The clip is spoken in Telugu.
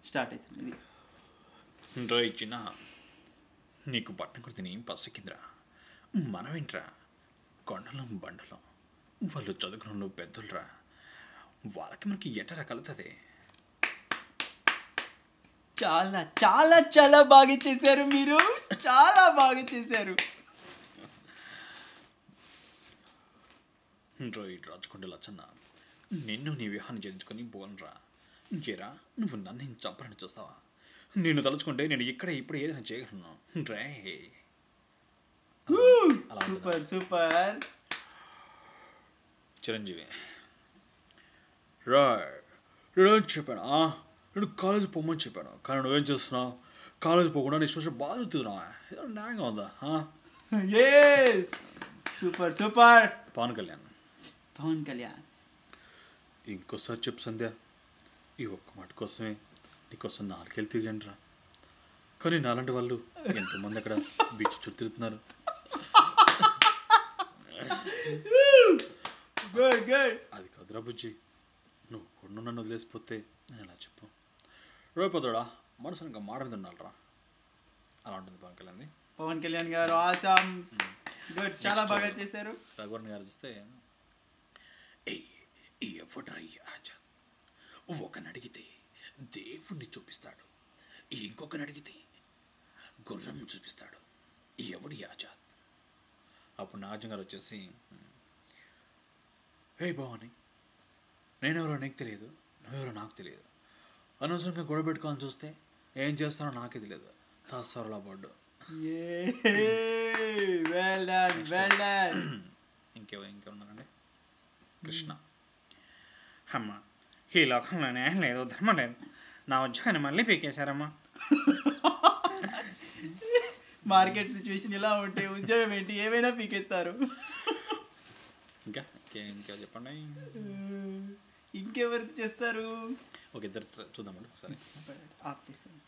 స్టార్ట్ అవుతుంది ఇది. రా ఇచ్చిన నీకు బట్టం కొడితే ఏం పసకిందిరా. మనమేంట్రా కొండలం బండలం, వాళ్ళు చదువుకున్న పెద్దలురా, వాళ్ళకి మనకి ఎటరా కలుతుంది. చాలా చాలా చాలా బాగా చేశారు మీరు, చాలా బాగా చేశారు. రోహిత్ రాజుకొండ లచ్చన్న, నిన్ను నీ వివాహాన్ని చేయించుకొని పోనరా. జరా నువ్వు నన్ను చంపరని చూస్తావా? నేను తలుచుకుంటే నేను ఇక్కడ ఇప్పుడు ఏదైనా చేయగలను రే. Super super. చిరంజీవి రా, నేనేం చెప్పాను? నేను కాలేజీ పోమని చెప్పాను, కానీ నువ్వేం చేస్తున్నావు? కాలేజీ పోకుండా నీ సోషల్ బాగా చూస్తున్నావా? ఏదో న్యాయంగా ఉందా? Super super. పవన్ కళ్యాణ్, పవన్ కళ్యాణ్ ఇంకోసారి చెప్పు సంధ్య, ఈ ఒక్క మాట కోసమే నీకోసం 4 ఏళ్ళు తిరిగాను రా. కానీ నాలాంటి వాళ్ళు ఎంతోమంది అక్కడ బీచ్ చుట్టూ తిరుగుతున్నారు. అది కాదురా బుజ్జి, నువ్వు కూడా నన్ను వదిలేసిపోతే నేను ఎలా చెప్పు? రోపోతాడా మనసు ఇంకా మాట మీద ఉండాలరా. అలా ఉంటుంది పవన్ కళ్యాణ్. పవన్ కళ్యాణ్ గారు ఆసామ్, గుడ్, చాలా బాగా చేశారు. రఘువరన్ గారు చూస్తే ఎవడ్రా ఈ ఆజాద్? ఒకని అడిగితే దేవుణ్ణి చూపిస్తాడు, ఇంకొకని అడిగితే గుర్రం చూపిస్తాడు. ఎవడు ఆజాద్? అప్పుడు నాజం గారు వచ్చేసి, హే భవాని, నేనెవరో నీకు తెలియదు, నువ్వెవరో నాకు తెలియదు. అనవసరంగా గొడవ పెట్టుకోవాలని చూస్తే ఏం చేస్తానో నాకే తెలియదు. తాస్తారులా పడ్డు. ఇంకెవరున్నారండి? కృష్ణ, అమ్మ ఈ లోకంలో న్యాయం లేదు, ధర్మం లేదు, నా ఉద్యోగాన్ని మళ్ళీ పీకేశారమ్మా. మార్కెట్ సిచ్యువేషన్ ఇలా ఉంటే ఉద్యోగం ఏంటి, ఏమైనా పీకేస్తారు. ఇంకా చెప్పండి, ఇంకెవరికి చేస్తారు? ఒక ఇద్దరు చూద్దామండి ఒకసారి. ఆఫ్ చేసాను.